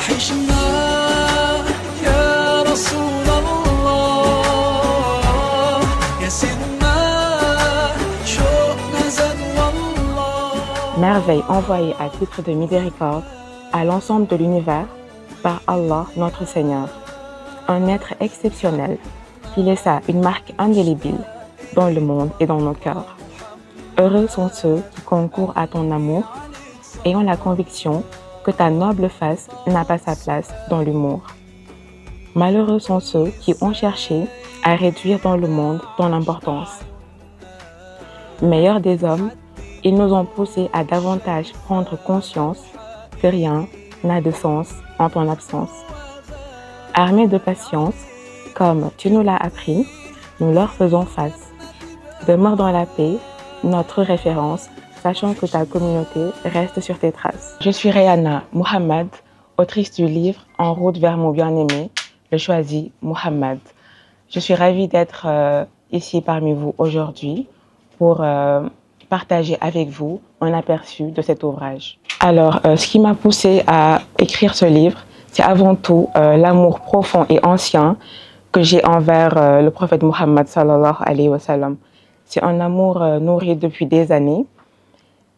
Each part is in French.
وحشنا يا رسول الله يا سيدنا شوقنا زاد والله. Merveille envoyée à titre de miséricorde à l'ensemble de l'univers par Allah notre Seigneur, un être exceptionnel qui laissa une marque indélébile dans le monde et dans nos cœurs. Heureux sont ceux qui concourent à ton amour, ayant la conviction que ta noble face n'a pas sa place dans l'humour. Malheureux sont ceux qui ont cherché à réduire dans le monde ton importance. Meilleurs des hommes, ils nous ont poussés à davantage prendre conscience que rien n'a de sens en ton absence. Armés de patience, comme tu nous l'as appris, nous leur faisons face. Demeure dans la paix, notre référence, sachant que ta communauté reste sur tes traces. Je suis Rayana Muhammad, autrice du livre En route vers mon bien-aimé, le choisi Muhammad. Je suis ravie d'être ici parmi vous aujourd'hui pour partager avec vous un aperçu de cet ouvrage. Alors, ce qui m'a poussée à écrire ce livre, c'est avant tout l'amour profond et ancien que j'ai envers le prophète Muhammad sallallahu alayhi wa sallam. C'est un amour nourri depuis des années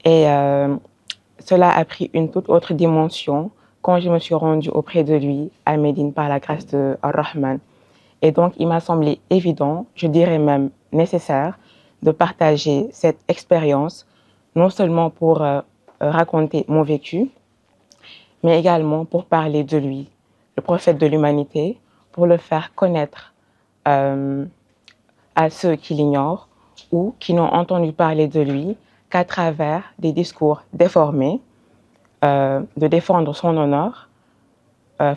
et cela a pris une toute autre dimension quand je me suis rendue auprès de lui à Médine par la grâce de Ar-Rahman. Et donc, il m'a semblé évident, je dirais même nécessaire, de partager cette expérience, non seulement pour raconter mon vécu, mais également pour parler de lui, le prophète de l'humanité, pour le faire connaître à ceux qui l'ignorent ou qui n'ont entendu parler de lui qu'à travers des discours déformés, de défendre son honneur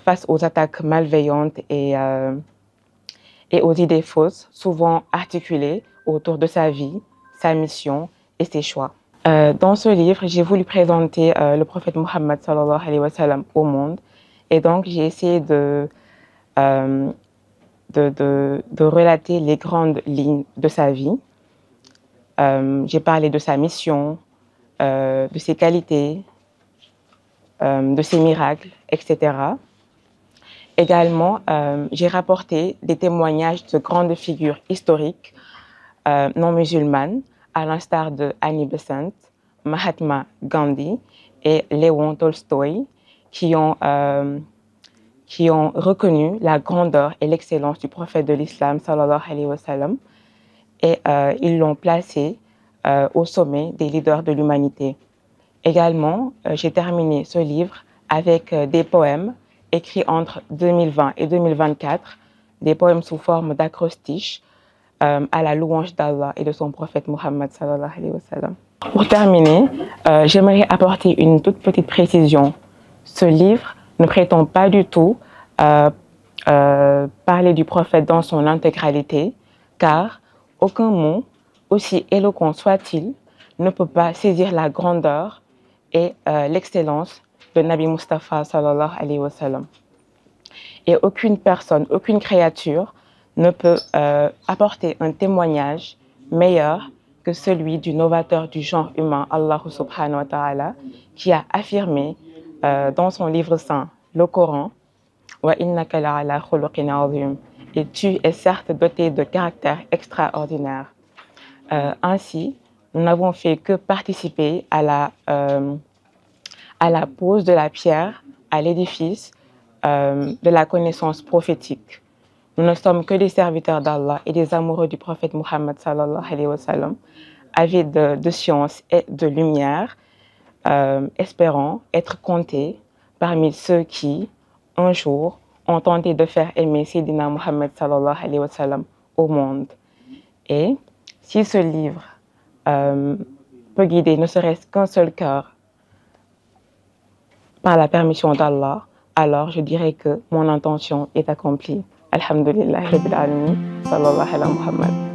face aux attaques malveillantes et aux idées fausses, souvent articulées autour de sa vie, sa mission et ses choix. Dans ce livre, j'ai voulu présenter le prophète Muhammad sallallahu alayhi wa sallam au monde et donc j'ai essayé de relater les grandes lignes de sa vie. J'ai parlé de sa mission, de ses qualités, de ses miracles, etc. Également, j'ai rapporté des témoignages de grandes figures historiques non musulmanes, à l'instar de Annie Besant, Mahatma Gandhi et Léon Tolstoï, qui ont reconnu la grandeur et l'excellence du prophète de l'islam, sallallahu alayhi wa sallam, et ils l'ont placé au sommet des leaders de l'humanité. Également, j'ai terminé ce livre avec des poèmes écrits entre 2020 et 2024, des poèmes sous forme d'acrostiches à la louange d'Allah et de son prophète Muhammad sallallahu alayhi wa sallam. Pour terminer, j'aimerais apporter une toute petite précision. Ce livre ne prétend pas du tout parler du prophète dans son intégralité, car aucun mot, aussi éloquent soit-il, ne peut pas saisir la grandeur et l'excellence de Nabi Mustafa sallallahu alayhi wa sallam. Et aucune personne, aucune créature ne peut apporter un témoignage meilleur que celui du novateur du genre humain, Allah subhanahu wa ta'ala, qui a affirmé dans son livre saint, le Coran, Wa innaka la'ala khuluqin azim, et tu es certes doté de caractère extraordinaire. Ainsi, nous n'avons fait que participer à la pose de la pierre à l'édifice de la connaissance prophétique. Nous ne sommes que des serviteurs d'Allah et des amoureux du prophète Muhammad sallallahu alayhi wa sallam, avides de science et de lumière, espérant être comptés parmi ceux qui, un jour, ont tenté de faire aimer Sayyidina Muhammad sallallahu alayhi wa sallam au monde. Et si ce livre peut guider ne serait-ce qu'un seul cœur par la permission d'Allah, alors je dirais que mon intention est accomplie. Alhamdulillah Rabbil Alamin, sallallahu alayhi wa Muhammad.